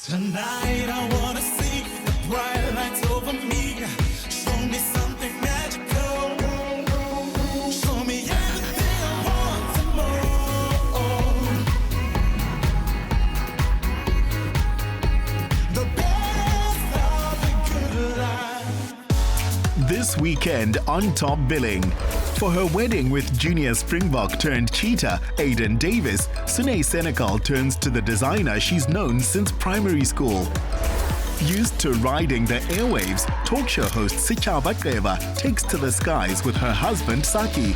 Tonight I wanna see the bright lights over me. Show me something magical. Show me everything I want and more. The best of the good life. This weekend on Top Billing. For her wedding with Junior Springbok turned Cheetah Aidon Davis, Sune Senekal turns to the designer she's known since primary school. Used to riding the airwaves, talk show host Sechaba Gqeba takes to the skies with her husband Sakhi.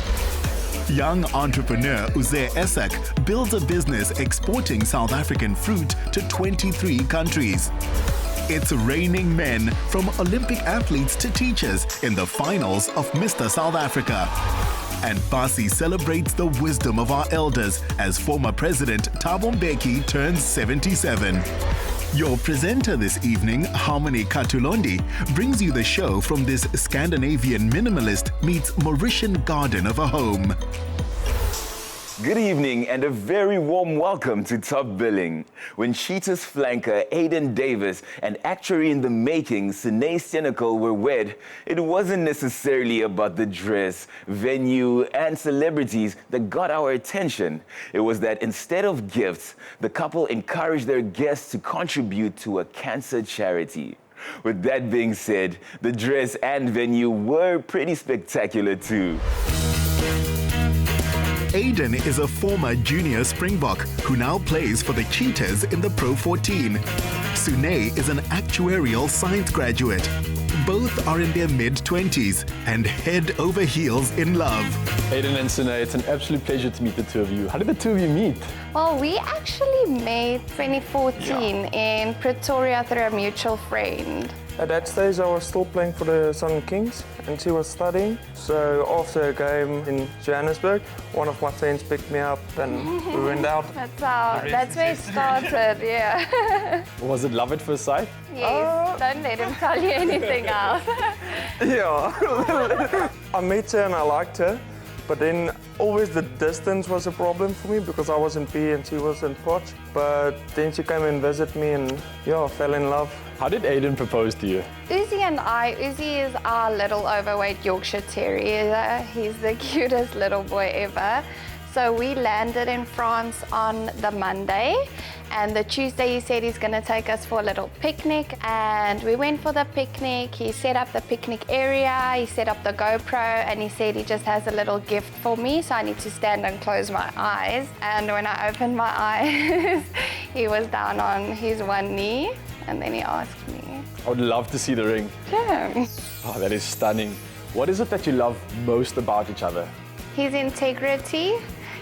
Young entrepreneur Uzair Essack builds a business exporting South African fruit to 23 countries. It's raining men, from Olympic athletes to teachers, in the finals of Mr. South Africa. And Basi celebrates the wisdom of our elders as former President Thabo Mbeki turns 77. Your presenter this evening, Harmony Katulondi, brings you the show from this Scandinavian minimalist meets Mauritian garden of a home. Good evening and a very warm welcome to Top Billing. When Cheetah's flanker Aidon Davis and actuary in the making Sune Senekal were wed, it wasn't necessarily about the dress, venue and celebrities that got our attention. It was that instead of gifts, the couple encouraged their guests to contribute to a cancer charity. With that being said, the dress and venue were pretty spectacular too. Aidon is a former junior Springbok who now plays for the Cheetahs in the Pro 14. Sune is an Actuarial Science graduate. Both are in their mid-20s and head over heels in love. Aidon and Sune, it's an absolute pleasure to meet the two of you. How did the two of you meet? Well, we actually met 2014 in Pretoria through a mutual friend. At that stage, I was still playing for the Sun Kings and she was studying. So after a game in Johannesburg, one of my friends picked me up and we went out. That's where it started, yeah. Was it love at first sight? Yes, don't let him tell you anything else. Yeah. I met her and I liked her, but then always the distance was a problem for me because I was in P and she was in Potch. But then she came and visited me and yeah, I fell in love. How did Aidon propose to you? Uzi is our little overweight Yorkshire Terrier. He's the cutest little boy ever. So we landed in France on the Monday, and the Tuesday he said he's going to take us for a little picnic, and we went for the picnic. He set up the picnic area, he set up the GoPro, and he said he just has a little gift for me, so I need to stand and close my eyes. And when I opened my eyes, he was down on his one knee, and then he asked me. I would love to see the ring. Yeah. Oh, that is stunning. What is it that you love most about each other? His integrity.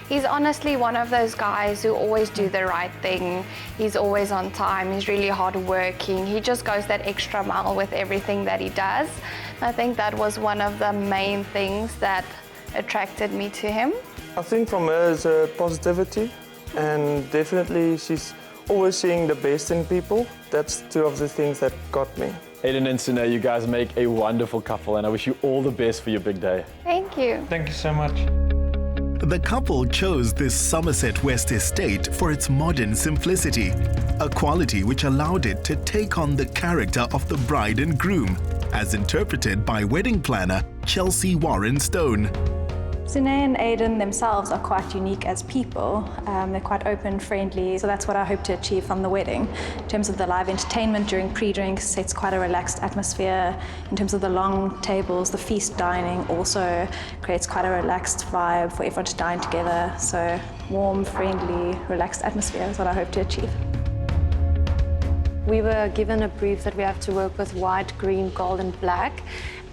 He's honestly one of those guys who always do the right thing. He's always on time, he's really hardworking. He just goes that extra mile with everything that he does. I think that was one of the main things that attracted me to him. I think from her is positivity, and definitely she's always seeing the best in people. That's two of the things that got me. Aidon and Sune, you guys make a wonderful couple, and I wish you all the best for your big day. Thank you. Thank you so much. The couple chose this Somerset West estate for its modern simplicity, a quality which allowed it to take on the character of the bride and groom, as interpreted by wedding planner Chelsea Warren Stone. Sune and Aidon themselves are quite unique as people. They're quite open, friendly, so that's what I hope to achieve from the wedding. In terms of the live entertainment during pre-drinks, it's quite a relaxed atmosphere. In terms of the long tables, the feast dining also creates quite a relaxed vibe for everyone to dine together. So warm, friendly, relaxed atmosphere is what I hope to achieve. We were given a brief that we have to work with white, green, gold and black.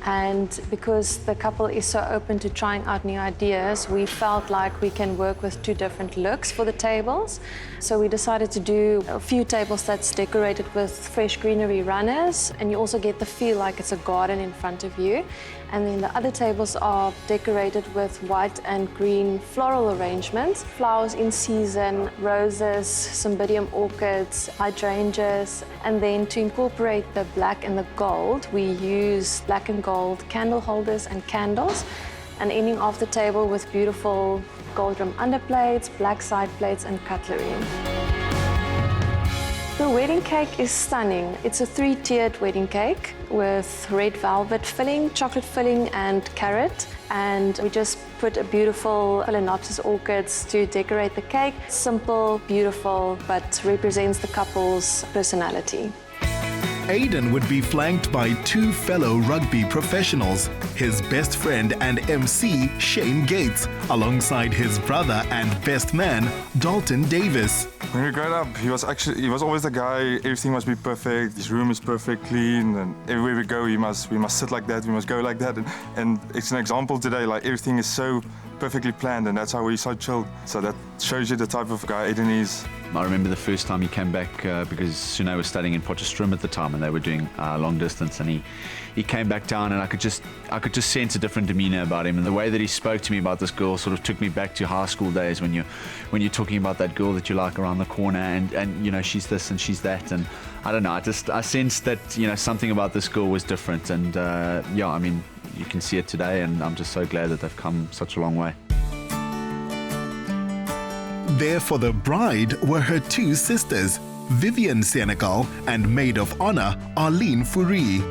And because the couple is so open to trying out new ideas, we felt like we can work with two different looks for the tables. So we decided to do a few tables that's decorated with fresh greenery runners, and you also get the feel like it's a garden in front of you. And then the other tables are decorated with white and green floral arrangements, flowers in season, roses, cymbidium orchids, hydrangeas. And then to incorporate the black and the gold, we use black and gold candle holders and candles, and ending off the table with beautiful gold rim underplates, black side plates and cutlery. The wedding cake is stunning. It's a 3-tiered wedding cake with red velvet filling, chocolate filling and carrot. And we just put a beautiful Phalaenopsis orchids to decorate the cake. Simple, beautiful, but represents the couple's personality. Aidon would be flanked by 2 fellow rugby professionals, his best friend and MC, Shane Gates, alongside his brother and best man, Dalton Davis. When we growing up, he was always the guy, everything must be perfect, his room is perfect clean, and everywhere we go, we must sit like that, we must go like that. And it's an example today, like everything is so perfectly planned, and that's how we're so chilled. So that shows you the type of guy Aidon is. I remember the first time he came back because Sune was studying in Potchefstroom at the time, and they were doing long distance, and he came back down, and I could just sense a different demeanor about him, and the way that he spoke to me about this girl sort of took me back to high school days when you're talking about that girl that you like around the corner, and you know, she's this and she's that, and I don't know, I sensed that, you know, something about this girl was different, and yeah, I mean, you can see it today, and I'm just so glad that they've come such a long way. There for the bride were her 2 sisters, Vivian Senekal and maid of honor, Arlene Fourie.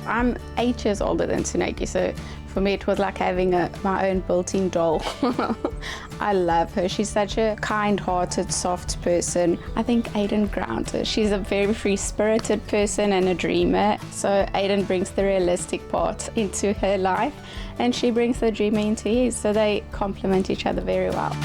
I'm 8 years older than Tsuneki, so for me it was like having my own built-in doll. I love her. She's such a kind-hearted, soft person. I think Aidon grounds her. She's a very free-spirited person and a dreamer. So Aidon brings the realistic part into her life, and she brings the dreamer into his, so they complement each other very well.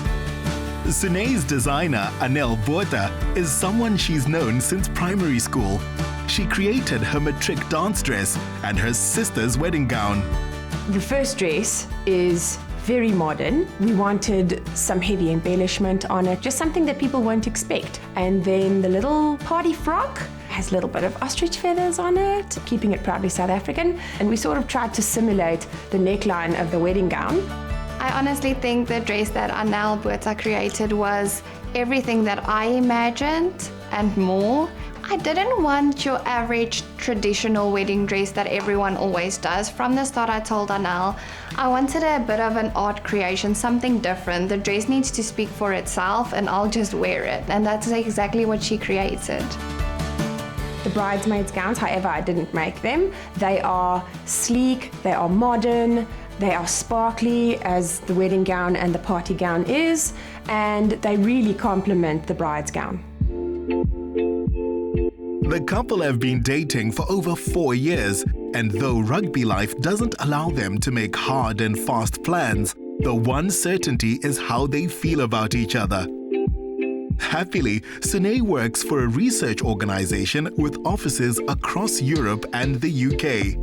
Sune's designer, Anel Botha, is someone she's known since primary school. She created her matric dance dress and her sister's wedding gown. The first dress is very modern. We wanted some heavy embellishment on it, just something that people won't expect. And then the little party frock has a little bit of ostrich feathers on it, keeping it proudly South African. And we sort of tried to simulate the neckline of the wedding gown. I honestly think the dress that Anel Botha created was everything that I imagined and more. I didn't want your average traditional wedding dress that everyone always does. From the start I told Anel, I wanted a bit of an art creation, something different. The dress needs to speak for itself and I'll just wear it. And that's exactly what she created. The bridesmaids' gowns, however, I didn't make them. They are sleek, they are modern, they are sparkly as the wedding gown and the party gown is, and they really complement the bride's gown. The couple have been dating for over 4 years, and though rugby life doesn't allow them to make hard and fast plans, the one certainty is how they feel about each other. Happily, Sune works for a research organization with offices across Europe and the UK.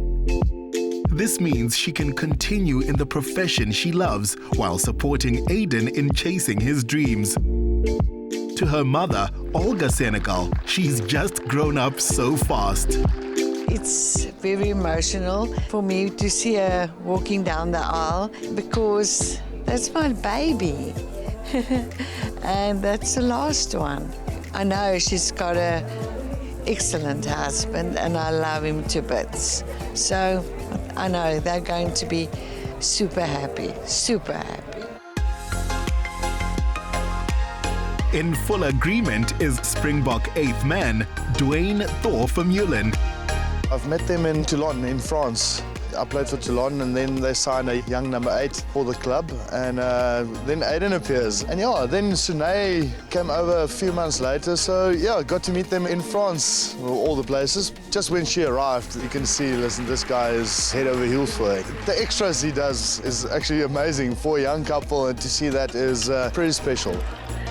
This means she can continue in the profession she loves while supporting Aidon in chasing his dreams. To her mother, Olga Senekal, she's just grown up so fast. It's very emotional for me to see her walking down the aisle because that's my baby. And that's the last one. I know she's got an excellent husband and I love him to bits. So I know they're going to be super happy, super happy. In full agreement is Springbok 8th man, Dwayne Thor Vermeulen. I've met them in Toulon in France. I played for Toulon and then they signed a young number 8 for the club and then Aidon appears. And yeah, then Sune came over a few months later, so yeah, got to meet them in France, all the places. Just when she arrived, you can see, listen, this guy is head over heels for her. The extras he does is actually amazing for a young couple, and to see that is pretty special.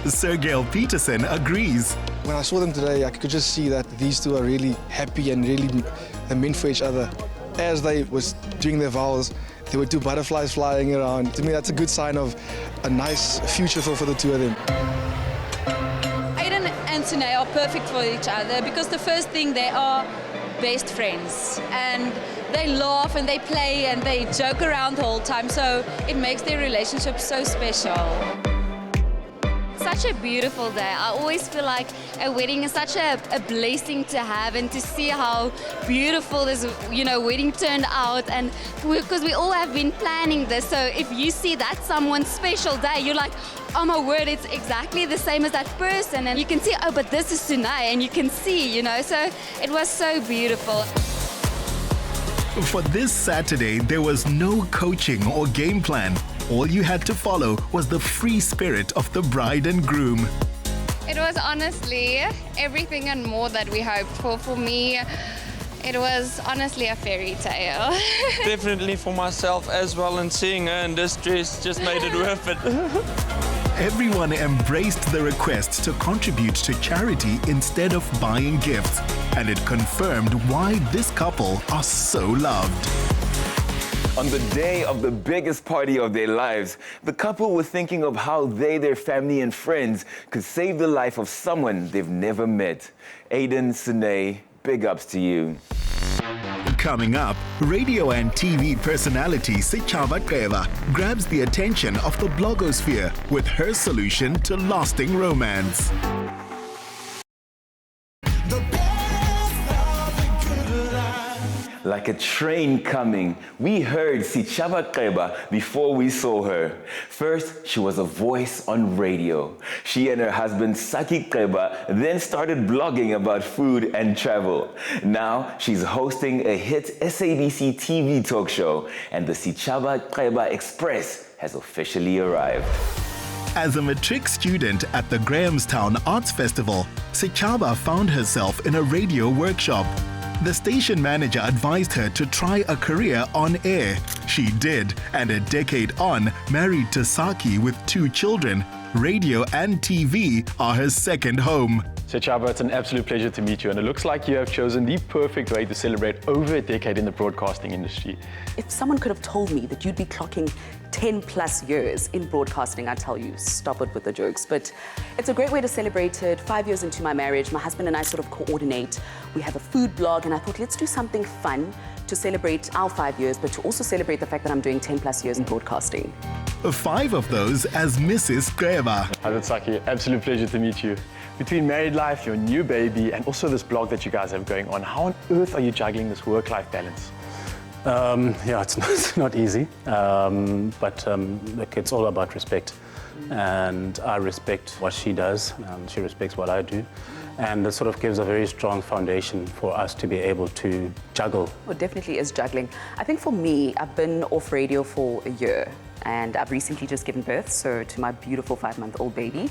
Sergej Peterson agrees. When I saw them today, I could just see that these two are really happy and really meant for each other. As they was doing their vows, there were 2 butterflies flying around. To me, that's a good sign of a nice future for the 2 of them. Aidon and Sune are perfect for each other because the first thing, they are best friends. And they laugh and they play and they joke around the whole time, so it makes their relationship so special. Such a beautiful day. I always feel like a wedding is such a blessing to have, and to see how beautiful this wedding turned out, and because we all have been planning this, so if you see that someone's special day, you're like, oh my word, it's exactly the same as that person. And you can see, oh, but this is Sune, and you can see, you know, so it was so beautiful. For this Saturday, there was no coaching or game plan. All you had to follow was the free spirit of the bride and groom. It was honestly everything and more that we hoped for. For me, it was honestly a fairy tale. Definitely for myself as well, and seeing her in this dress just made it worth it. Everyone embraced the request to contribute to charity instead of buying gifts, and it confirmed why this couple are so loved. On the day of the biggest party of their lives, the couple were thinking of how they, their family and friends could save the life of someone they've never met. Aidon, Sune, big ups to you. Coming up, radio and TV personality Sechaba Gqeba grabs the attention of the blogosphere with her solution to lasting romance. Like a train coming, we heard Sechaba Gqeba before we saw her. First, she was a voice on radio. She and her husband Sakhi Gqeba then started blogging about food and travel. Now, she's hosting a hit SABC TV talk show, and the Sechaba Gqeba Express has officially arrived. As a matric student at the Grahamstown Arts Festival, Sechaba found herself in a radio workshop. The station manager advised her to try a career on air. She did, and a decade on, married to Sakhi with 2 children. Radio and TV are her second home. Sechaba, it's an absolute pleasure to meet you, and it looks like you have chosen the perfect way to celebrate over a decade in the broadcasting industry. If someone could have told me that you'd be clocking 10 plus years in broadcasting, I'd tell you, stop it with the jokes. But it's a great way to celebrate it. 5 years into my marriage, my husband and I sort of coordinate. We have a food blog, and I thought, let's do something fun to celebrate our 5 years, but to also celebrate the fact that I'm doing 10 plus years in broadcasting. 5 of those as Mrs. Gqeba. Hi, Sakhi. Absolute pleasure to meet you. Between married life, your new baby, and also this blog that you guys have going on, how on earth are you juggling this work-life balance? Yeah, it's not easy, but look, it's all about respect. And I respect what she does, and she respects what I do. And it sort of gives a very strong foundation for us to be able to juggle. It definitely is juggling. I think for me, I've been off radio for a year, and I've recently just given birth, so to my beautiful 5-month-old baby.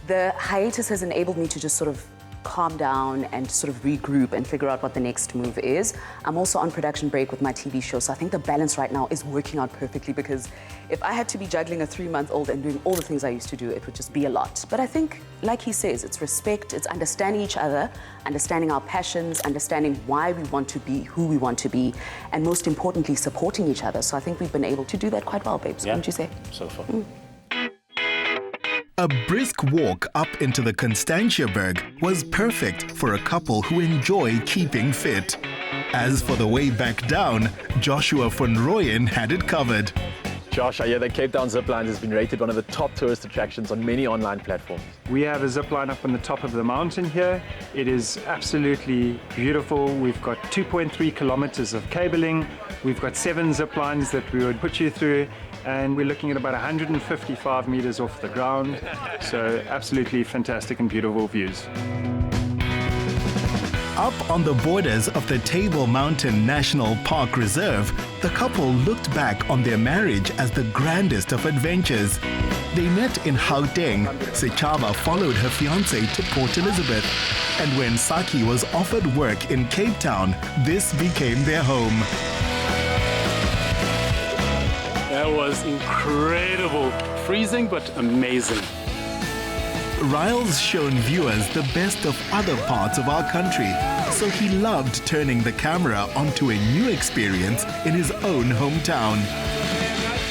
The hiatus has enabled me to just sort of calm down and sort of regroup and figure out what the next move is. I'm also on production break with my TV show, so I think the balance right now is working out perfectly, because if I had to be juggling a 3-month-old and doing all the things I used to do, it would just be a lot. But I think, like he says, it's respect, it's understanding each other, understanding our passions, understanding why we want to be who we want to be, and most importantly, supporting each other. So I think we've been able to do that quite well, babes, wouldn't you say? So far. A brisk walk up into the Constantiaberg was perfect for a couple who enjoy keeping fit. As for the way back down, Joshua van Rooyen had it covered. Josh, I hear that Cape Town Zipline has been rated one of the top tourist attractions on many online platforms. We have a zipline up on the top of the mountain here. It is absolutely beautiful. We've got 2.3 kilometers of cabling. We've got 7 ziplines that we would put you through, and we're looking at about 155 meters off the ground. So absolutely fantastic and beautiful views. Up on the borders of the Table Mountain National Park Reserve, the couple looked back on their marriage as the grandest of adventures. They met in Gauteng. Sechaba followed her fiancé to Port Elizabeth. And when Sakhi was offered work in Cape Town, this became their home. That was incredible. Freezing, but amazing. Riles shown viewers the best of other parts of our country, so he loved turning the camera onto a new experience in his own hometown.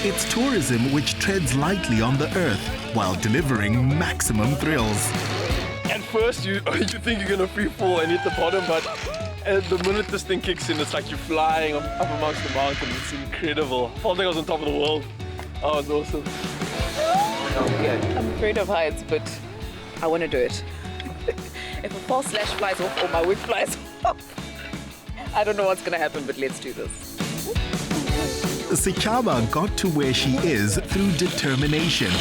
It's tourism which treads lightly on the earth while delivering maximum thrills. At first you think you're gonna free fall and hit the bottom, but the minute this thing kicks in, it's like you're flying up amongst the mountains. It's incredible. I felt like I was on top of the world. Oh, it's awesome. I'm afraid of heights, but I want to do it. If a fall slash flies off or my wig flies off, I don't know what's going to happen, but let's do this. Sechaba got to where she is through determination.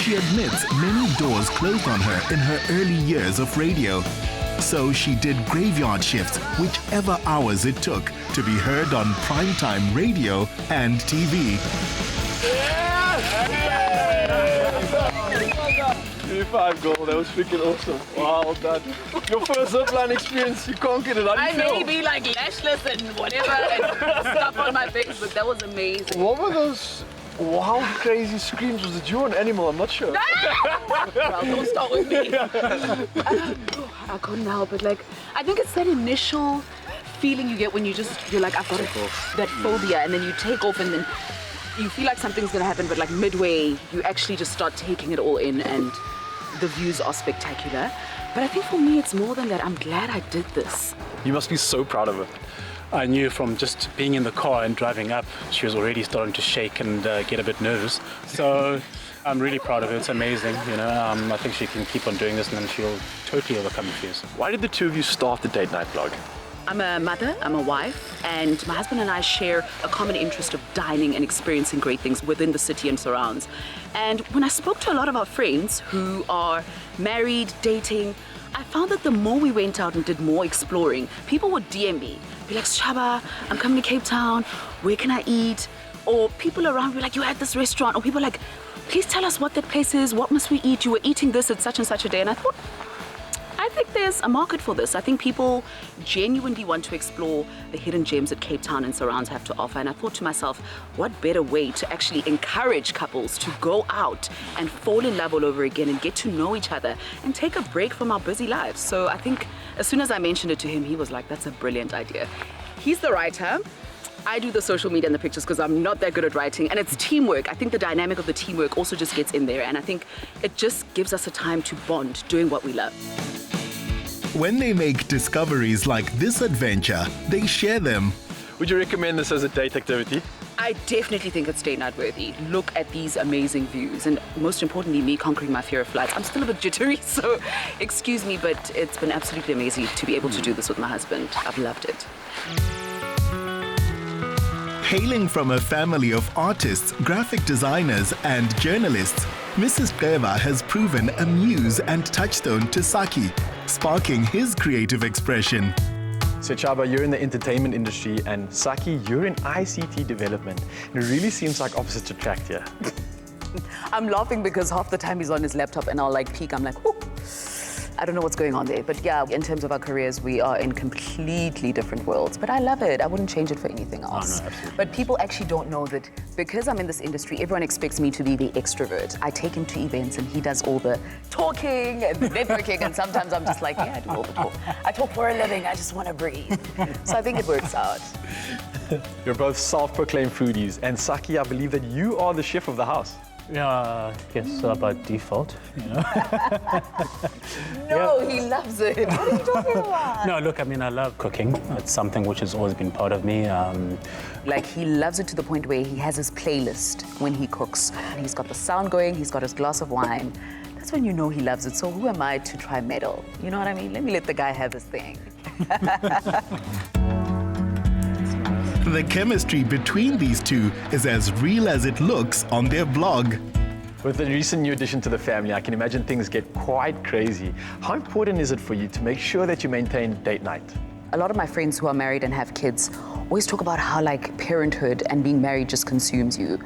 She admits many doors closed on her in her early years of radio. So she did graveyard shifts, whichever hours it took, to be heard on primetime radio and TV. 3-5 goal, that was freaking awesome. Wow, done. Your first zipline experience, you conquered it. How do you feel? I may be like lashless and whatever and stuff on my face, but that was amazing. What were those wild, crazy screams? Was it you or an animal? I'm not sure. Well, don't start with me. I couldn't help it. Like, I think it's that initial feeling you get when you're like, I've got that phobia, and then you take off, and then you feel like something's gonna happen, but like midway, you actually just start taking it all in, and the views are spectacular. But I think for me, it's more than that. I'm glad I did this. You must be so proud of her. I knew from just being in the car and driving up, she was already starting to shake and get a bit nervous. So I'm really proud of her. It's amazing, you know. I think she can keep on doing this, and then she'll totally overcome the fears. Why did the two of you start the date night blog? I'm a mother, I'm a wife, and my husband and I share a common interest of dining and experiencing great things within the city and surrounds. And when I spoke to a lot of our friends who are married, dating, I found that the more we went out and did more exploring, people would DM me, be like, Sechaba, I'm coming to Cape Town, where can I eat? Or people around be like, you at this restaurant, or people like, please tell us what that place is, what must we eat? You were eating this at such and such a day. And I thought, I think there's a market for this. I think people genuinely want to explore the hidden gems that Cape Town and surrounds have to offer. And I thought to myself, what better way to actually encourage couples to go out and fall in love all over again and get to know each other and take a break from our busy lives. So I think as soon as I mentioned it to him, he was like, that's a brilliant idea. He's the writer. I do the social media and the pictures because I'm not that good at writing, and it's teamwork. I think the dynamic of the teamwork also just gets in there, and I think it just gives us a time to bond doing what we love. When they make discoveries like this adventure, they share them. Would you recommend this as a date activity? I definitely think it's date night worthy. Look at these amazing views, and most importantly, me conquering my fear of flights. I'm still a bit jittery, so excuse me, but it's been absolutely amazing to be able to do this with my husband. I've loved it. Hailing from a family of artists, graphic designers and journalists, Mrs. Gqeba has proven a muse and touchstone to Sakhi, sparking his creative expression. Sechaba, you're in the entertainment industry, and Sakhi, you're in ICT development. It really seems like opposites attract here. I'm laughing because half the time he's on his laptop and I'll like peek, I'm like, oh, I don't know what's going on there. But yeah, in terms of our careers, we are in completely different worlds. But I love it. I wouldn't change it for anything else. Oh, no, absolutely. But people actually don't know that because I'm in this industry, everyone expects me to be the extrovert. I take him to events and he does all the talking and the networking, and sometimes I'm just like, yeah, I do all the talk. I talk for a living, I just want to breathe. So I think it works out. You're both self-proclaimed foodies, and Sakhi, I believe that you are the chef of the house. Yeah, I guess by default, you know. No, he loves it. What are you talking about? No, look, I mean, I love cooking. It's something which has always been part of me. Like, he loves it to the point where he has his playlist when he cooks. He's got the sound going, he's got his glass of wine. That's when you know he loves it. So who am I to try meddle? You know what I mean? Let me let the guy have his thing. The chemistry between these two is as real as it looks on their blog. With the recent new addition to the family, I can imagine things get quite crazy. How important is it for you to make sure that you maintain date night? A lot of my friends who are married and have kids always talk about how like parenthood and being married just consumes you.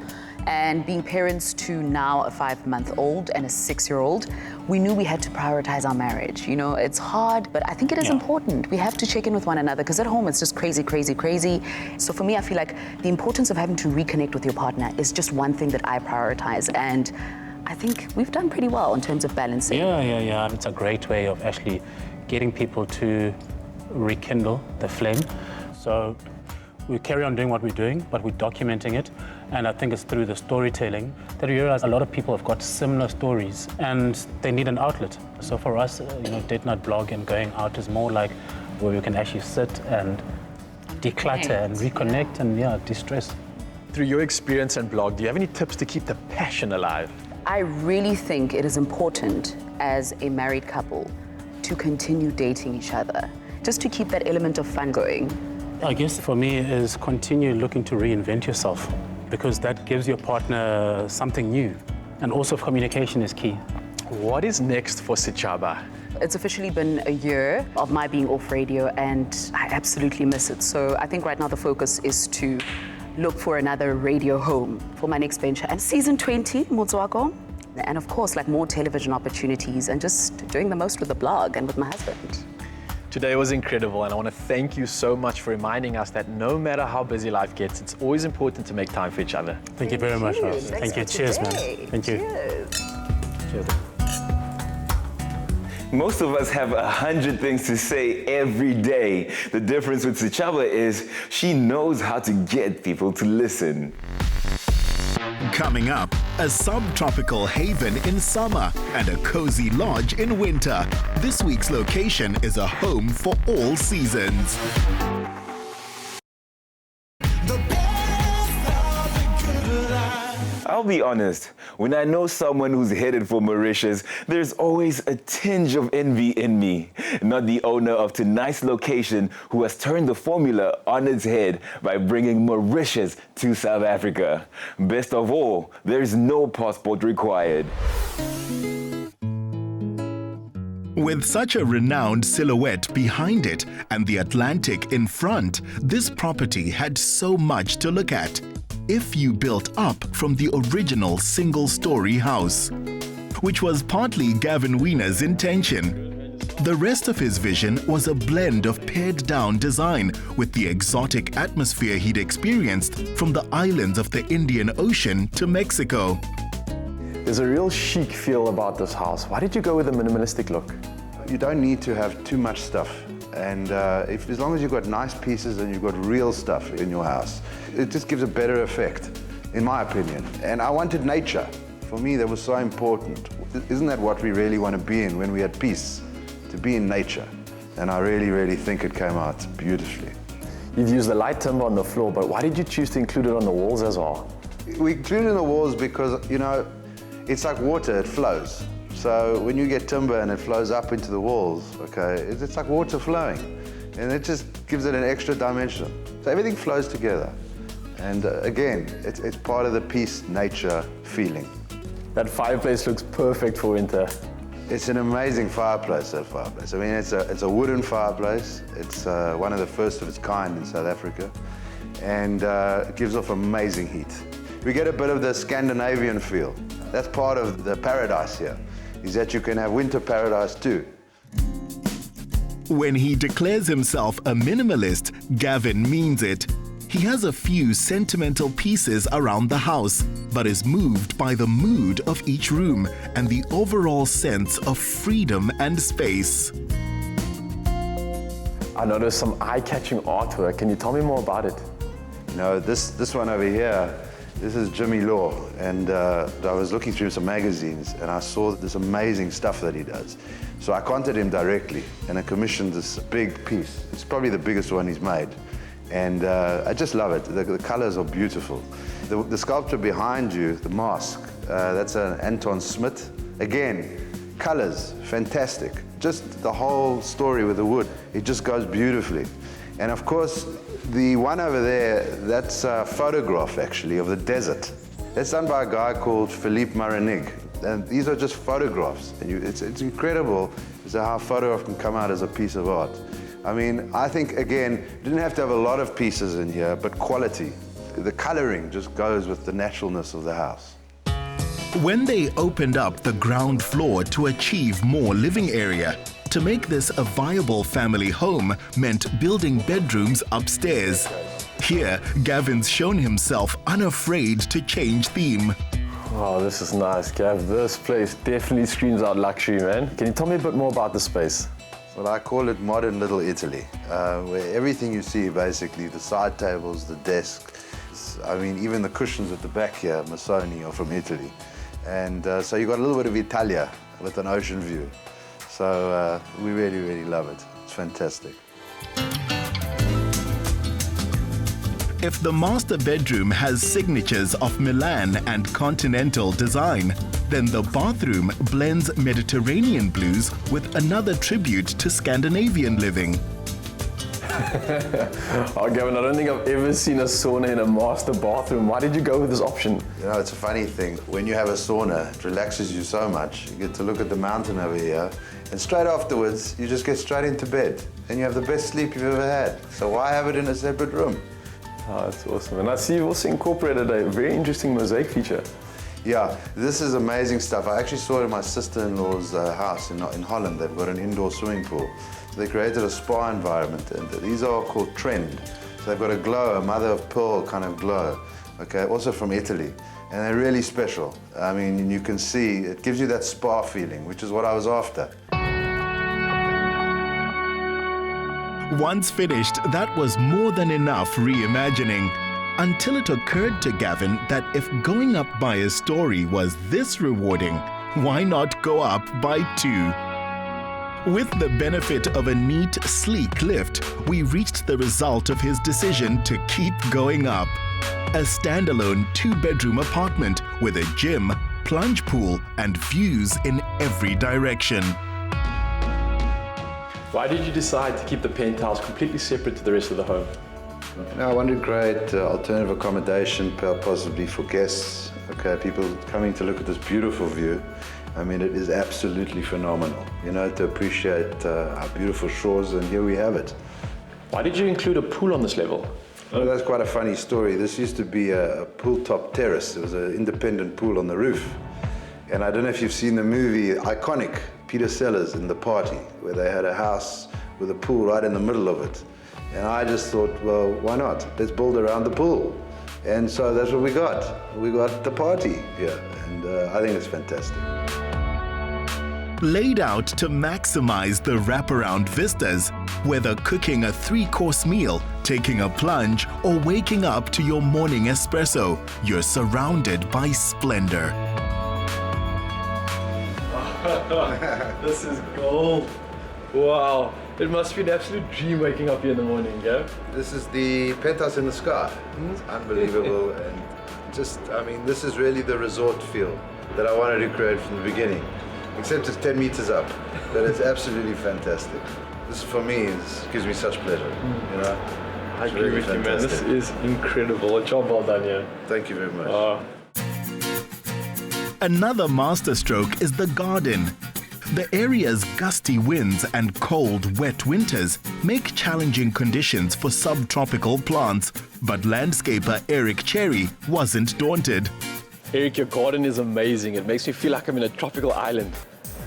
And being parents to now a 5-month-old and a 6-year-old, we knew we had to prioritize our marriage. You know, it's hard, but I think it is important. We have to check in with one another because at home it's just crazy, crazy, crazy. So for me, I feel like the importance of having to reconnect with your partner is just one thing that I prioritize. And I think we've done pretty well in terms of balancing. Yeah. It's a great way of actually getting people to rekindle the flame. So we carry on doing what we're doing, but we're documenting it. And I think it's through the storytelling that we realize a lot of people have got similar stories and they need an outlet. So for us, you know, date night blog and going out is more like where we can actually sit and declutter and reconnect and de-stress. Through your experience and blog, do you have any tips to keep the passion alive? I really think it is important as a married couple to continue dating each other, just to keep that element of fun going. I guess for me is continue looking to reinvent yourself, because that gives your partner something new. And also communication is key. What is next for Sechaba? It's officially been a year of my being off radio, and I absolutely miss it. So I think right now the focus is to look for another radio home for my next venture. And season 20, Motswako, and of course, like more television opportunities and just doing the most with the blog and with my husband. Today was incredible, and I want to thank you so much for reminding us that no matter how busy life gets, it's always important to make time for each other. Thank you very much, Ross. Thank you. Cheers, man. Thank you. Cheers. Most of us have 100 things to say every day. The difference with Sechaba is she knows how to get people to listen. Coming up, a subtropical haven in summer and a cozy lodge in winter. This week's location is a home for all seasons. I'll be honest, when I know someone who's headed for Mauritius, there's always a tinge of envy in me. Not the owner of tonight's location who has turned the formula on its head by bringing Mauritius to South Africa. Best of all, there's no passport required. With such a renowned silhouette behind it and the Atlantic in front, this property had so much to look at. If you built up from the original single-story house, which was partly Gavin Wiener's intention. The rest of his vision was a blend of pared-down design with the exotic atmosphere he'd experienced from the islands of the Indian Ocean to Mexico. There's a real chic feel about this house. Why did you go with a minimalistic look? You don't need to have too much stuff. And as long as you've got nice pieces and you've got real stuff in your house, it just gives a better effect, in my opinion. And I wanted nature. For me, that was so important. Isn't that what we really want to be in when we had peace? To be in nature. And I really, really think it came out beautifully. You've used the light timber on the floor, but why did you choose to include it on the walls as well? We included it on the walls because, you know, it's like water, it flows. So when you get timber and it flows up into the walls, okay, it's like water flowing. And it just gives it an extra dimension. So everything flows together. And again, it's part of the peace, nature feeling. That fireplace looks perfect for winter. It's an amazing fireplace, that fireplace. I mean, it's a wooden fireplace. It's one of the first of its kind in South Africa. And it gives off amazing heat. We get a bit of the Scandinavian feel. That's part of the paradise here, is that you can have winter paradise too. When he declares himself a minimalist, Gavin means it. He has a few sentimental pieces around the house, but is moved by the mood of each room and the overall sense of freedom and space. I noticed some eye-catching artwork. Can you tell me more about it? You know, this one over here, this is Jimmy Law, and I was looking through some magazines and I saw this amazing stuff that he does. So I contacted him directly and I commissioned this big piece. It's probably the biggest one he's made. And I just love it. The colors are beautiful. The sculpture behind you, the mask, that's an Anton Smith. Again, colors, fantastic. Just the whole story with the wood, it just goes beautifully. And of course, the one over there, that's a photograph actually of the desert. That's done by a guy called Philippe Marinig. And these are just photographs. And it's incredible as to how a photograph can come out as a piece of art. I mean, I think, again, you didn't have to have a lot of pieces in here, but quality. The coloring just goes with the naturalness of the house. When they opened up the ground floor to achieve more living area, to make this a viable family home meant building bedrooms upstairs. Here, Gavin's shown himself unafraid to change theme. Oh, this is nice, Gav. This place definitely screams out luxury, man. Can you tell me a bit more about the space? Well, I call it modern Little Italy, where everything you see, basically, the side tables, the desk, I mean, even the cushions at the back here, Massoni, are from Italy. And so you've got a little bit of Italia with an ocean view. So we really, really love it. It's fantastic. If the master bedroom has signatures of Milan and continental design, then the bathroom blends Mediterranean blues with another tribute to Scandinavian living. Oh, Gavin, I don't think I've ever seen a sauna in a master bathroom. Why did you go with this option? You know, it's a funny thing. When you have a sauna, it relaxes you so much. You get to look at the mountain over here, and straight afterwards, you just get straight into bed, and you have the best sleep you've ever had. So why have it in a separate room? Oh, that's awesome. And I see you've also incorporated a very interesting mosaic feature. Yeah, this is amazing stuff. I actually saw it in my sister-in-law's house in Holland. They've got an indoor swimming pool. So they created a spa environment, and these are called Trend. So they've got a glow, a mother of pearl kind of glow, okay, also from Italy. And they're really special. I mean, you can see, it gives you that spa feeling, which is what I was after. Once finished, that was more than enough reimagining. Until it occurred to Gavin that if going up by a story was this rewarding, why not go up by 2? With the benefit of a neat, sleek lift, we reached the result of his decision to keep going up. A standalone 2-bedroom apartment with a gym, plunge pool, and views in every direction. Why did you decide to keep the penthouse completely separate to the rest of the home? I wanted to create alternative accommodation, possibly for guests, okay, people coming to look at this beautiful view. I mean, it is absolutely phenomenal, you know, to appreciate our beautiful shores, and here we have it. Why did you include a pool on this level? Well, that's quite a funny story. This used to be a pool-top terrace. It was an independent pool on the roof. And I don't know if you've seen the movie Iconic, Peter Sellers in The Party, where they had a house with a pool right in the middle of it. And I just thought, well, why not? Let's build around the pool. And so that's what we got. We got the party here, and I think it's fantastic. Laid out to maximize the wraparound vistas, whether cooking a 3-course meal, taking a plunge, or waking up to your morning espresso, you're surrounded by splendor. This is gold. Wow. It must be an absolute dream waking up here in the morning, yeah? This is the penthouse in the sky. It's unbelievable, and just, I mean, this is really the resort feel that I wanted to create from the beginning. Except it's 10 meters up, but it's absolutely fantastic. This, for me, gives me such pleasure, you know? I agree with you, man. This is incredible. A job well done here. Thank you very much. Another masterstroke is the garden. The area's gusty winds and cold, wet winters make challenging conditions for subtropical plants, but landscaper Eric Cherry wasn't daunted. Eric, your garden is amazing. It makes me feel like I'm in a tropical island.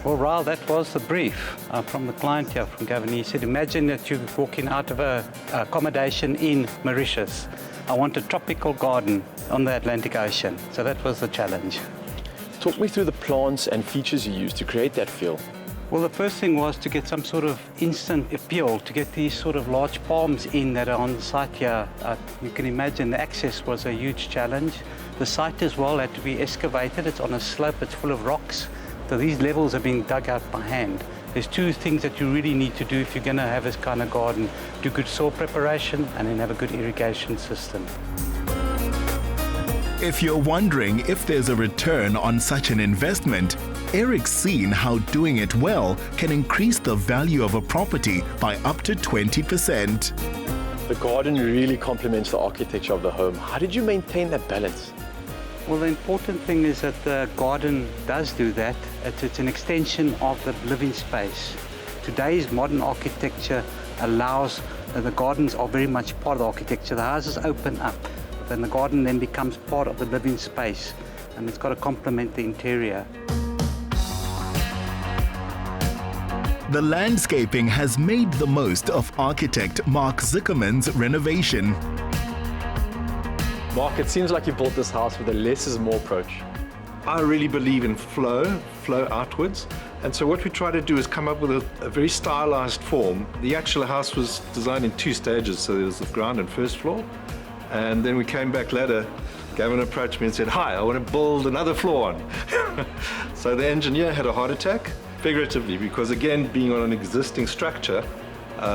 Well, Raul, that was the brief from the client here, from Gavin. He said, imagine that you're walking out of a accommodation in Mauritius. I want a tropical garden on the Atlantic Ocean. So that was the challenge. Talk me through the plants and features you used to create that feel. Well, the first thing was to get some sort of instant appeal, to get these sort of large palms in that are on the site here. You can imagine the access was a huge challenge. The site as well had to be excavated. It's on a slope, it's full of rocks. So these levels are being dug out by hand. There's 2 things that you really need to do if you're going to have this kind of garden. Do good soil preparation and then have a good irrigation system. If you're wondering if there's a return on such an investment, Eric's seen how doing it well can increase the value of a property by up to 20%. The garden really complements the architecture of the home. How did you maintain that balance? Well, the important thing is that the garden does do that. It's an extension of the living space. Today's modern architecture allows, the gardens are very much part of the architecture. The houses open up. Then the garden then becomes part of the living space, and it's got to complement the interior. The landscaping has made the most of architect Mark Zuckerman's renovation. Mark, it seems like you built this house with a less is more approach. I really believe in flow outwards. And so what we try to do is come up with a very stylized form. The actual house was designed in 2 stages, so there was the ground and first floor. And then we came back later. Gavin approached me and said, hi, I want to build another floor on. So the engineer had a heart attack, figuratively, because again, being on an existing structure,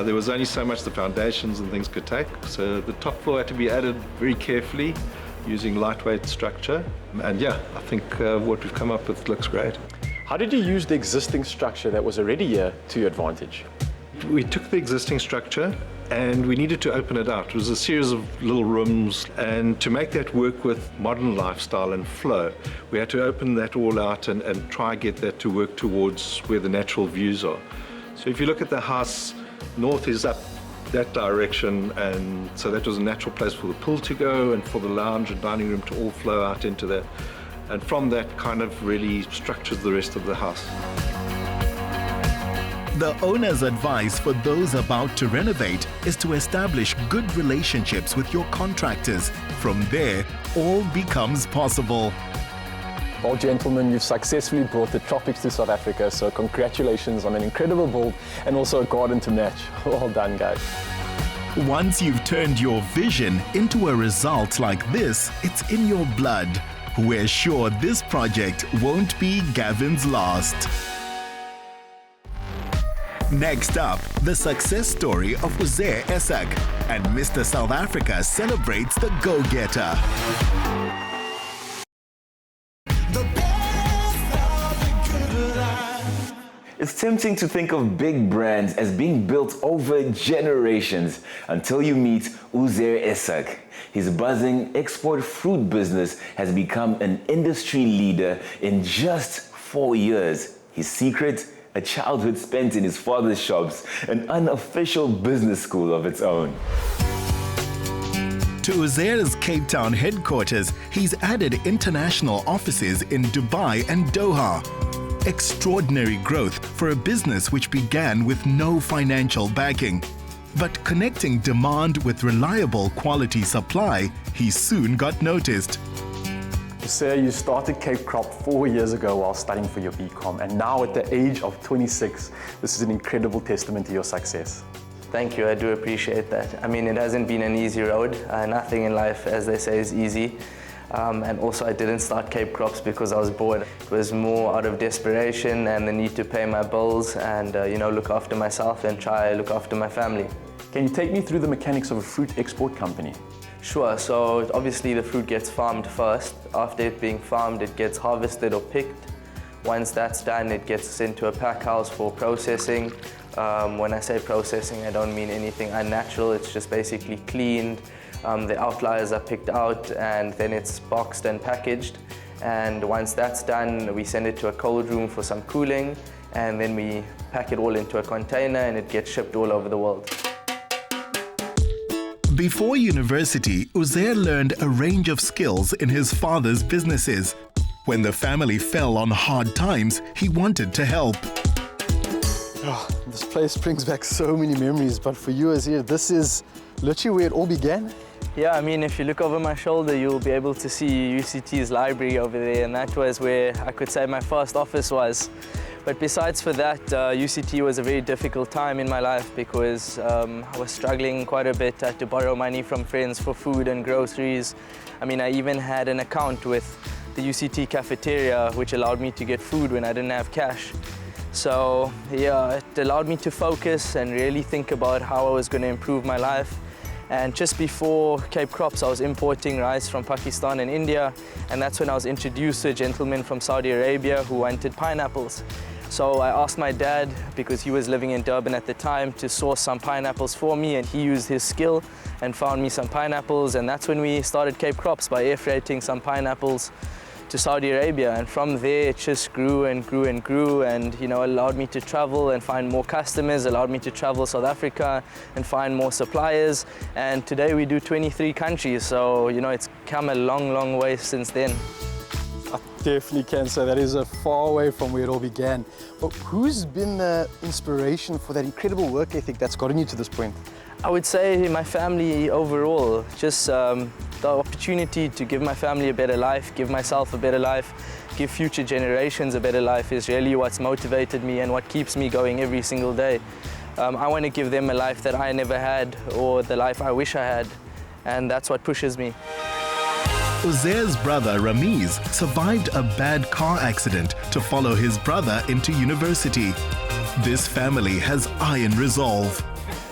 there was only so much the foundations and things could take. So the top floor had to be added very carefully, using lightweight structure. And yeah, I think what we've come up with looks great. How did you use the existing structure that was already here to your advantage? We took the existing structure and we needed to open it out. It was a series of little rooms, and to make that work with modern lifestyle and flow, we had to open that all out and try get that to work towards where the natural views are. So if you look at the house, north is up that direction, and so that was a natural place for the pool to go and for the lounge and dining room to all flow out into that. And from that kind of really structures the rest of the house. The owner's advice for those about to renovate is to establish good relationships with your contractors. From there, all becomes possible. Well, gentlemen, you've successfully brought the tropics to South Africa, so congratulations on an incredible build and also a garden to match. Well done, guys. Once you've turned your vision into a result like this, it's in your blood. We're sure this project won't be Gavin's last. Next up, the success story of Uzair Essack, and Mr. South Africa celebrates the go-getter. It's tempting to think of big brands as being built over generations until you meet Uzair Essack. His buzzing export fruit business has become an industry leader in just 4 years. His secret? A childhood spent in his father's shops, an unofficial business school of its own. To Uzair's Cape Town headquarters, he's added international offices in Dubai and Doha. Extraordinary growth for a business which began with no financial backing. But connecting demand with reliable quality supply, he soon got noticed. Uzair, you started Cape Crop 4 years ago while studying for your BCom, and now at the age of 26, this is an incredible testament to your success. Thank you, I do appreciate that. I mean, it hasn't been an easy road. Nothing in life, as they say, is easy. And also I didn't start Cape Crops because I was bored. It was more out of desperation and the need to pay my bills and look after myself and try look after my family. Can you take me through the mechanics of a fruit export company? Sure, so obviously the fruit gets farmed first. After it being farmed, it gets harvested or picked. Once that's done, it gets sent to a pack house for processing. When I say processing, I don't mean anything unnatural. It's just basically cleaned. The outliers are picked out and then it's boxed and packaged. And once that's done, we send it to a cold room for some cooling, and then we pack it all into a container and it gets shipped all over the world. Before university, Uzair learned a range of skills in his father's businesses. When the family fell on hard times, he wanted to help. Oh, this place brings back so many memories, but for you, Uzair, this is literally where it all began? Yeah, I mean, if you look over my shoulder, you'll be able to see UCT's library over there, and that was where I could say my first office was. But besides for that, UCT was a very difficult time in my life because I was struggling quite a bit. I had to borrow money from friends for food and groceries. I mean, I even had an account with the UCT cafeteria, which allowed me to get food when I didn't have cash. So yeah, it allowed me to focus and really think about how I was going to improve my life. And just before Cape Crops, I was importing rice from Pakistan and India, and that's when I was introduced to a gentleman from Saudi Arabia who wanted pineapples. So I asked my dad, because he was living in Durban at the time, to source some pineapples for me, and he used his skill and found me some pineapples, and that's when we started Cape Crops, by air freighting some pineapples to Saudi Arabia. And from there it just grew and grew and grew, and allowed me to travel and find more customers, allowed me to travel South Africa and find more suppliers. And today we do 23 countries, so it's come a long way since then. I definitely can say that is a far away from where it all began. But who's been the inspiration for that incredible work ethic that's gotten you to this point? I would say my family overall, just the opportunity to give my family a better life, give myself a better life, give future generations a better life is really what's motivated me and what keeps me going every single day. I want to give them a life that I never had, or the life I wish I had, and that's what pushes me. Uzair's brother Ramiz survived a bad car accident to follow his brother into university. This family has iron resolve.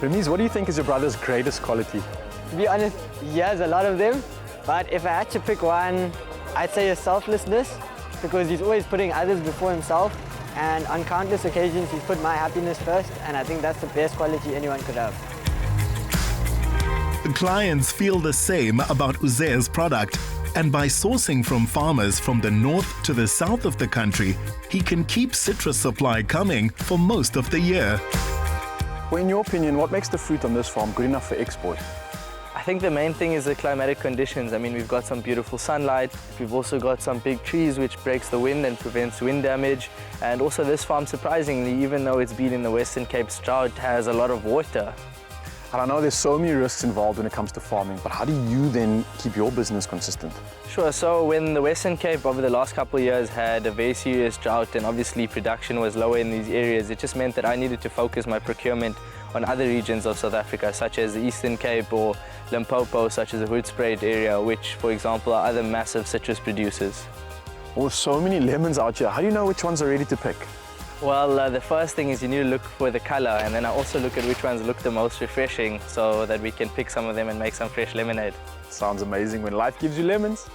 Ramiz, what do you think is your brother's greatest quality? To be honest, he has a lot of them, but if I had to pick one, I'd say his selflessness, because he's always putting others before himself, and on countless occasions he's put my happiness first, and I think that's the best quality anyone could have. Clients feel the same about Uzair's product, and by sourcing from farmers from the north to the south of the country, he can keep citrus supply coming for most of the year. Well, in your opinion, what makes the fruit on this farm good enough for export? I think the main thing is the climatic conditions. I mean, we've got some beautiful sunlight. We've also got some big trees which breaks the wind and prevents wind damage. And also this farm, surprisingly, even though it's been in the Western Cape's drought, has a lot of water. And I know there's so many risks involved when it comes to farming, but how do you then keep your business consistent? Sure, so when the Western Cape over the last couple of years had a very serious drought and obviously production was lower in these areas, it just meant that I needed to focus my procurement on other regions of South Africa, such as the Eastern Cape or Limpopo, such as the Hoedspruit area, which, for example, are other massive citrus producers. Well, there's so many lemons out here. How do you know which ones are ready to pick? Well, the first thing is you need to look for the color, and then I also look at which ones look the most refreshing so that we can pick some of them and make some fresh lemonade. Sounds amazing when life gives you lemons.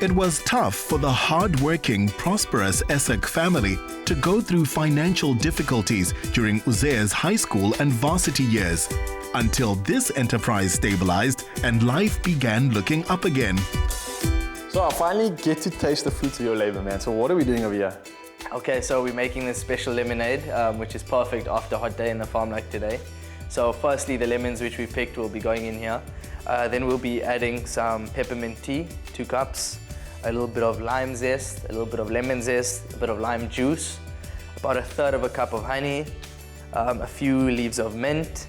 It was tough for the hard-working, prosperous Essack family to go through financial difficulties during Uzair's high school and varsity years, until this enterprise stabilized and life began looking up again. So I finally get to taste the fruits of your labor, man. So what are we doing over here? Okay, so we're making this special lemonade, which is perfect after a hot day in the farm like today. So firstly, the lemons which we picked will be going in here. Then we'll be adding some peppermint tea, 2 cups, a little bit of lime zest, a little bit of lemon zest, a bit of lime juice, about 1/3 of a cup of honey, a few leaves of mint,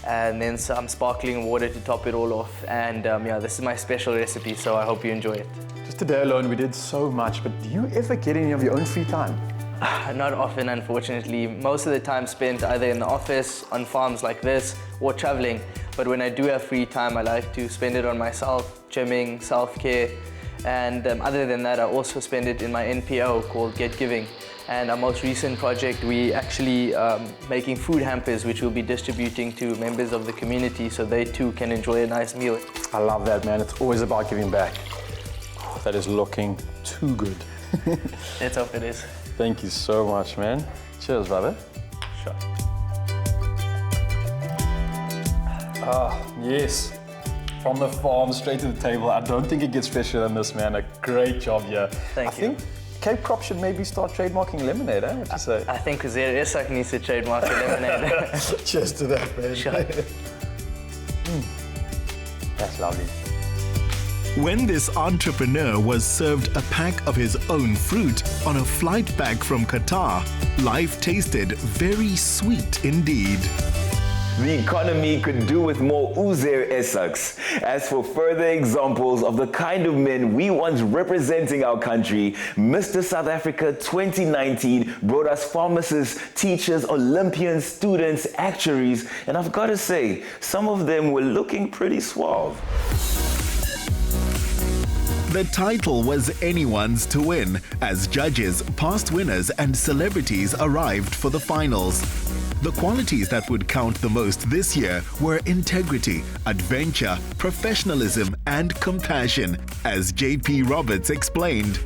and then some sparkling water to top it all off. And yeah, this is my special recipe, so I hope you enjoy it. Just today alone, we did so much, but do you ever get any of your own free time? Not often, unfortunately. Most of the time spent either in the office, on farms like this, or traveling. But when I do have free time, I like to spend it on myself, gymming, self-care. And other than that, I also spend it in my NPO called Get Giving. And our most recent project, we actually making food hampers, which we'll be distributing to members of the community so they too can enjoy a nice meal. I love that, man. It's always about giving back. Oh, that is looking too good. Let's hope it is. Thank you so much, man. Cheers, brother. Sure. Ah, yes. From the farm straight to the table. I don't think it gets fresher than this, man. A great job here. Thank you. I think Cape Crop should maybe start trademarking lemonade, eh? What do you say? I think Uzair Essack needs to trademark the lemonade. Cheers to that, man. Sure. That's lovely. When this entrepreneur was served a pack of his own fruit on a flight back from Qatar, life tasted very sweet indeed. The economy could do with more Uzair Essacks. As for further examples of the kind of men we want representing our country, Mr. South Africa 2019 brought us pharmacists, teachers, Olympians, students, actuaries, and I've got to say, some of them were looking pretty suave. The title was anyone's to win, as judges, past winners and celebrities arrived for the finals. The qualities that would count the most this year were integrity, adventure, professionalism and compassion, as JP Roberts explained.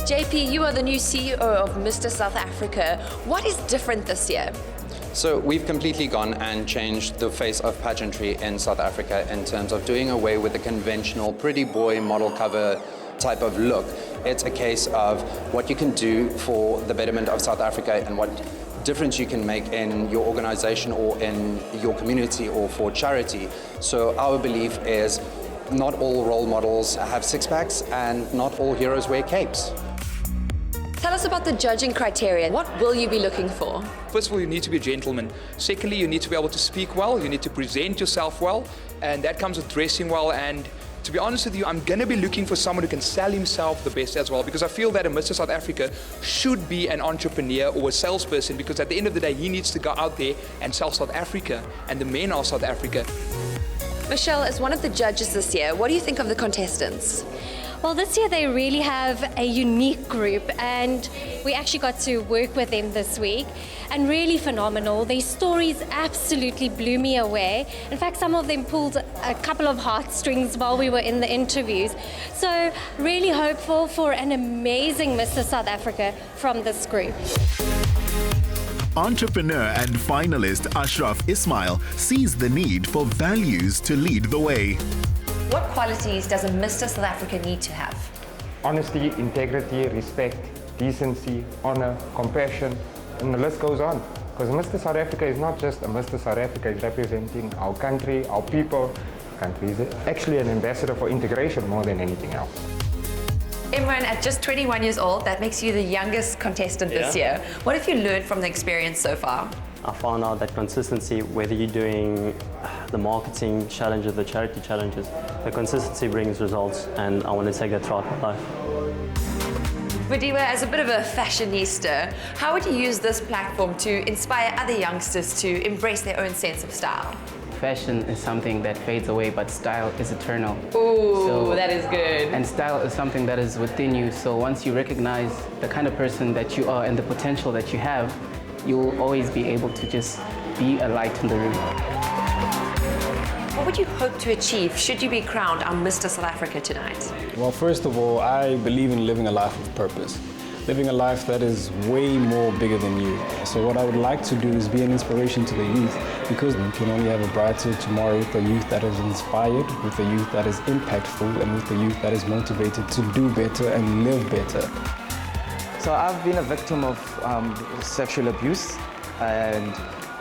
JP, you are the new CEO of Mr. South Africa. What is different this year? So we've completely gone and changed the face of pageantry in South Africa in terms of doing away with the conventional pretty boy model cover type of look. It's a case of what you can do for the betterment of South Africa and what difference you can make in your organization or in your community or for charity. So our belief is not all role models have six-packs and not all heroes wear capes. Tell us about the judging criteria. What will you be looking for? First of all, you need to be a gentleman. Secondly, you need to be able to speak well, you need to present yourself well, and that comes with dressing well. And to be honest with you, I'm going to be looking for someone who can sell himself the best as well, because I feel that a Mr. South Africa should be an entrepreneur or a salesperson, because at the end of the day, he needs to go out there and sell South Africa and the men of South Africa. Michelle, as one of the judges this year, what do you think of the contestants? Well, this year they really have a unique group, and we actually got to work with them this week, and really phenomenal. Their stories absolutely blew me away. In fact, some of them pulled a couple of heartstrings while we were in the interviews. So really hopeful for an amazing Mr. South Africa from this group. Entrepreneur and finalist Ashraf Ismail sees the need for values to lead the way. What qualities does a Mr. South Africa need to have? Honesty, integrity, respect, decency, honor, compassion, and the list goes on. Because Mr. South Africa is not just a Mr. South Africa, it's representing our country, our people. Country is actually an ambassador for integration more than anything else. Imran, at just 21 years old, that makes you the youngest contestant this year. What have you learned from the experience so far? I found out that consistency, whether you're doing the marketing challenges, the charity challenges, the consistency brings results, and I want to take that throughout my life. Vidiwa, as a bit of a fashionista, how would you use this platform to inspire other youngsters to embrace their own sense of style? Fashion is something that fades away, but style is eternal. Ooh, that is good. And style is something that is within you, so once you recognize the kind of person that you are and the potential that you have, you'll always be able to just be a light in the room. What would you hope to achieve should you be crowned our Mr. South Africa tonight? Well, first of all, I believe in living a life with purpose. Living a life that is way more bigger than you. So what I would like to do is be an inspiration to the youth, because we can only have a brighter tomorrow with the youth that is inspired, with the youth that is impactful, and with the youth that is motivated to do better and live better. So I've been a victim of sexual abuse and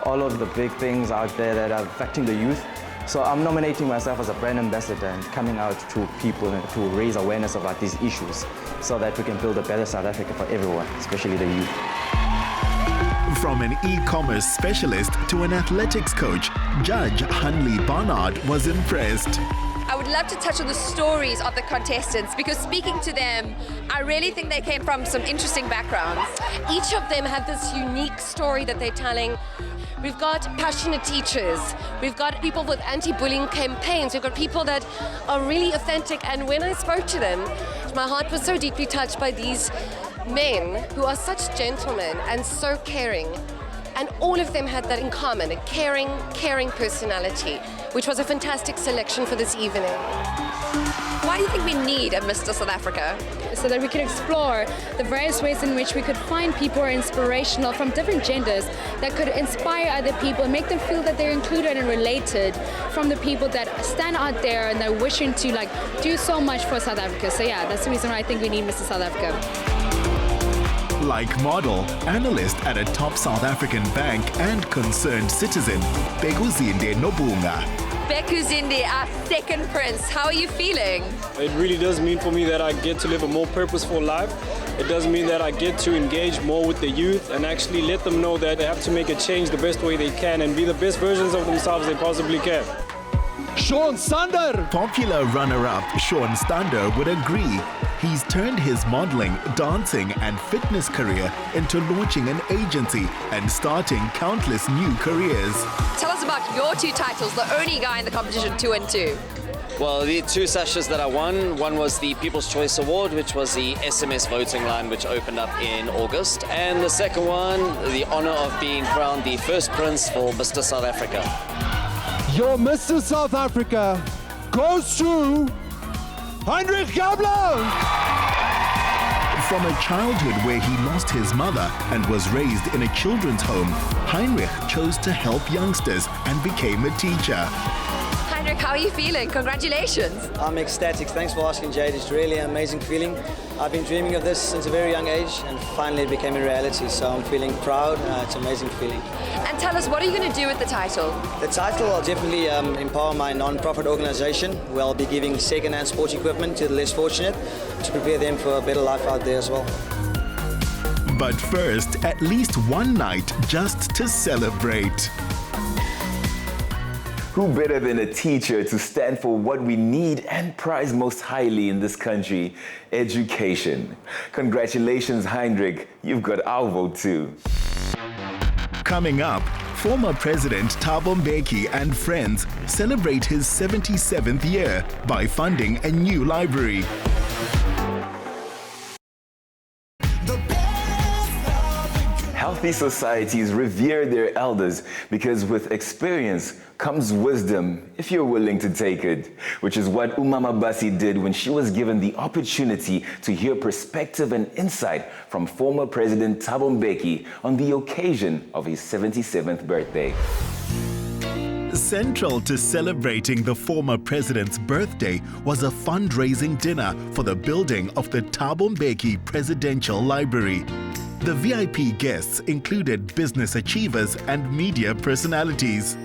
all of the big things out there that are affecting the youth. So I'm nominating myself as a brand ambassador and coming out to people and to raise awareness about these issues so that we can build a better South Africa for everyone, especially the youth. From an e-commerce specialist to an athletics coach, Judge Hanley Barnard was impressed. I would love to touch on the stories of the contestants, because speaking to them, I really think they came from some interesting backgrounds. Each of them have this unique story that they're telling. We've got passionate teachers, we've got people with anti-bullying campaigns, we've got people that are really authentic, and when I spoke to them, my heart was so deeply touched by these men who are such gentlemen and so caring. And all of them had that in common, a caring personality, which was a fantastic selection for this evening. Why do you think we need a Mr. South Africa? So that we can explore the various ways in which we could find people who are inspirational from different genders that could inspire other people and make them feel that they're included and related from the people that stand out there and they're wishing to do so much for South Africa. So yeah, that's the reason why I think we need Mr. South Africa. Like model, analyst at a top South African bank and concerned citizen, Bekuzinde Nobunga. Bekuzinde, our second prince, how are you feeling? It really does mean for me that I get to live a more purposeful life. It does mean that I get to engage more with the youth and actually let them know that they have to make a change the best way they can and be the best versions of themselves they possibly can. Sean Stander! Popular runner-up Sean Stander would agree. He's turned his modeling, dancing and fitness career into launching an agency and starting countless new careers. Tell us about your two titles, the only guy in the competition 2 and 2. Well, the two sashes that I won, one was the People's Choice Award, which was the SMS voting line, which opened up in August. And the second one, the honor of being crowned the first prince for Mr. South Africa. Your Mr. South Africa goes to Sakhi Gqeba! From a childhood where he lost his mother and was raised in a children's home, Heinrich chose to help youngsters and became a teacher. Heinrich, how are you feeling? Congratulations. I'm ecstatic. Thanks for asking, Jade. It's really an amazing feeling. I've been dreaming of this since a very young age, and finally it became a reality. So I'm feeling proud. It's an amazing feeling. And tell us, what are you going to do with the title? The title, I'll definitely empower my non-profit organization, where I'll be giving second-hand sports equipment to the less fortunate to prepare them for a better life out there as well. But first, at least one night just to celebrate. Who better than a teacher to stand for what we need and prize most highly in this country? Education. Congratulations, Heinrich. You've got our vote too. Coming up, former President Thabo Mbeki and friends celebrate his 77th year by funding a new library. Health Wealthy societies revere their elders because with experience comes wisdom, if you're willing to take it, which is what Umama Basi did when she was given the opportunity to hear perspective and insight from former President Thabo Mbeki on the occasion of his 77th birthday. Central to celebrating the former president's birthday was a fundraising dinner for the building of the Thabo Mbeki Presidential Library. The VIP guests included business achievers and media personalities.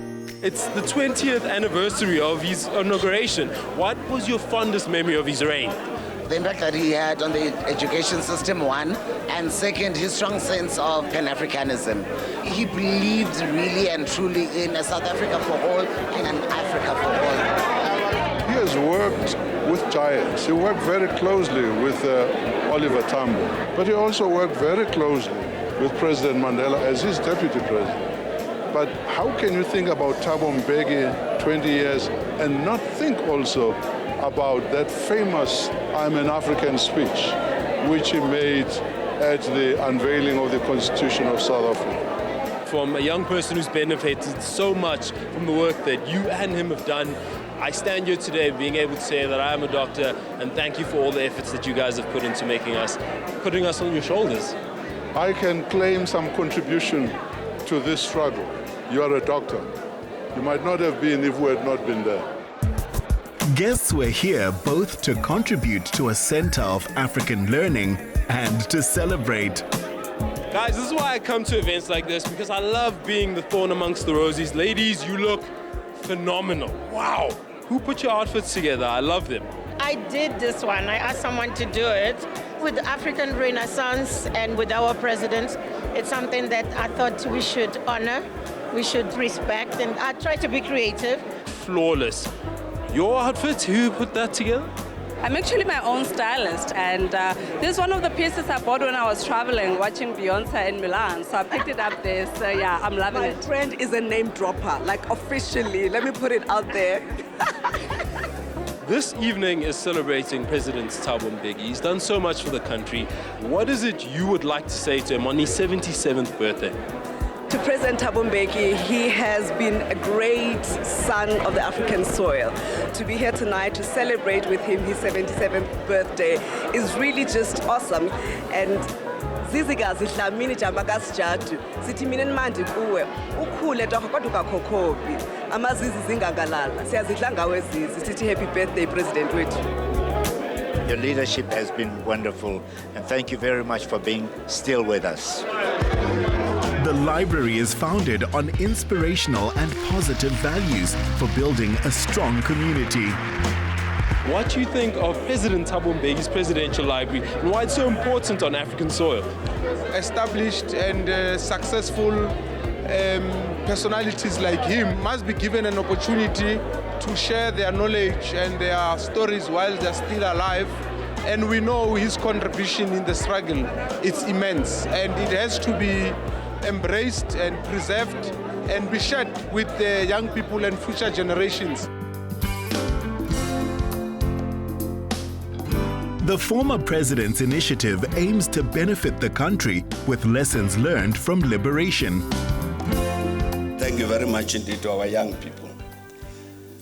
It's the 20th anniversary of his inauguration. What was your fondest memory of his reign? The impact that he had on the education system, one, and second, his strong sense of Pan-Africanism. He believed really and truly in a South Africa for all and an Africa for all. He has worked with giants. He worked very closely with Oliver Tambo, but he also worked very closely with President Mandela as his deputy president. But how can you think about Thabo Mbeki 20 years and not think also about that famous I'm an African speech, which he made at the unveiling of the Constitution of South Africa? From a young person who's benefited so much from the work that you and him have done, I stand here today being able to say that I am a doctor, and thank you for all the efforts that you guys have put into putting us on your shoulders. I can claim some contribution to this struggle. You are a doctor. You might not have been if we had not been there. Guests were here both to contribute to a center of African learning and to celebrate. Guys, this is why I come to events like this, because I love being the thorn amongst the roses. Ladies, you look phenomenal. Wow. Who put your outfits together? I love them. I did this one. I asked someone to do it. With African Renaissance and with our president, it's something that I thought we should honor, we should respect, and I try to be creative. Flawless. Your outfit, who put that together? I'm actually my own stylist, and this is one of the pieces I bought when I was traveling, watching Beyonce in Milan, so I picked it up there, so yeah, I'm loving it. My friend is a name dropper, like officially, let me put it out there. This evening is celebrating President Thabo Mbeki. He's done so much for the country. What is it you would like to say to him on his 77th birthday? To President Thabo Mbeki, he has been a great son of the African soil. To be here tonight to celebrate with him his 77th birthday is really just awesome. And zizigazi dlamini jamakasijadu sithi mina manje kuwe ukhule torho kodwa ukakhokhobi amazizi zingakalala siyazidla ngawe zizi sithi happy birthday president wethu. Your leadership has been wonderful, and thank you very much for being still with us. The library is founded on inspirational and positive values for building a strong community. What do you think of President Thabo Mbeki's presidential library and why it's so important on African soil? Established and successful personalities like him must be given an opportunity to share their knowledge and their stories while they're still alive. And we know his contribution in the struggle, it's immense, and it has to be embraced and preserved and be shared with the young people and future generations. The former president's initiative aims to benefit the country with lessons learned from liberation. Thank you very much indeed to our young people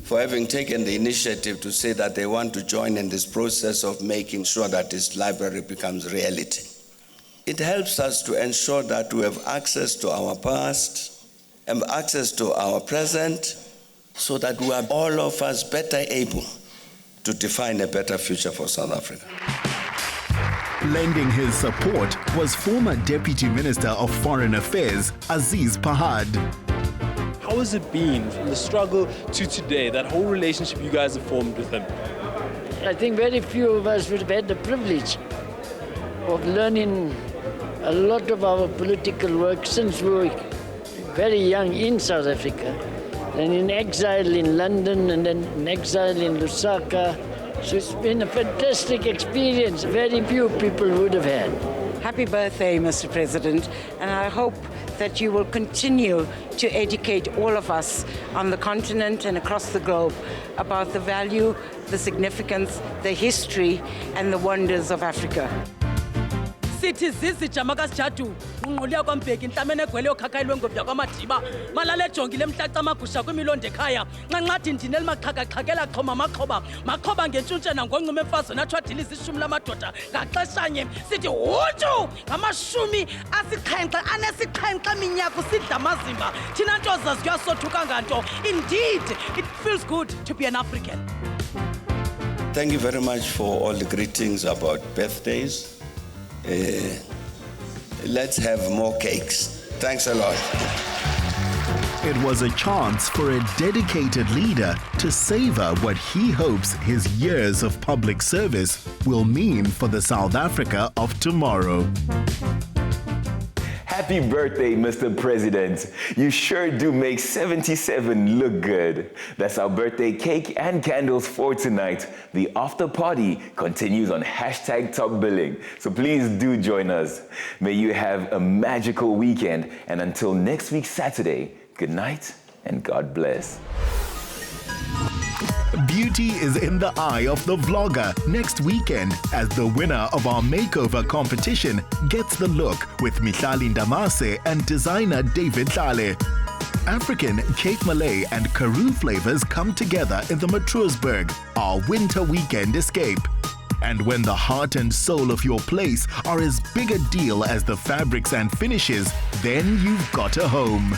for having taken the initiative to say that they want to join in this process of making sure that this library becomes reality. It helps us to ensure that we have access to our past and access to our present so that we are all of us better able to define a better future for South Africa. Lending his support was former Deputy Minister of Foreign Affairs, Aziz Pahad. How has it been from the struggle to today, that whole relationship you guys have formed with him? I think very few of us would have had the privilege of learning a lot of our political work since we were very young in South Africa, and in exile in London, and then in exile in Lusaka. So it's been a fantastic experience, very few people would have had. Happy birthday, Mr. President, and I hope that you will continue to educate all of us on the continent and across the globe about the value, the significance, the history, and the wonders of Africa. Sithi zizi jamakasijadu unqoliya kwaMbeki intamene egwele yokhakayilwe ngobya kwamadiba malale ejongile emhlaca amagusha kwimilondo ekhaya nxanxathi ndine limaxhakaxhakela xhoma maxhoba ngentshuntshe nangoncuma emfazweni atsho adilisa ishumi lamadoda ngaxeshanye sithi hutshu ngamashumi anesixhenxe minyaka usidla amazimba thina nto zazi kuyasothuka nganto. Indeed, it feels good to be an African. Thank you very much for all the greetings about birthdays. Let's have more cakes. Thanks a lot. It was a chance for a dedicated leader to savor what he hopes his years of public service will mean for the South Africa of tomorrow. Happy birthday, Mr. President. You sure do make 77 look good. That's our birthday cake and candles for tonight. The after party continues on #TopBilling. So please do join us. May you have a magical weekend. And until next week, Saturday, good night and God bless. Beauty is in the eye of the vlogger next weekend as the winner of our makeover competition gets the look with Mihlali Ndamase and designer David Tlale. African, Cape Malay and Karoo flavors come together in the Matroosburg, our winter weekend escape. And when the heart and soul of your place are as big a deal as the fabrics and finishes, then you've got a home.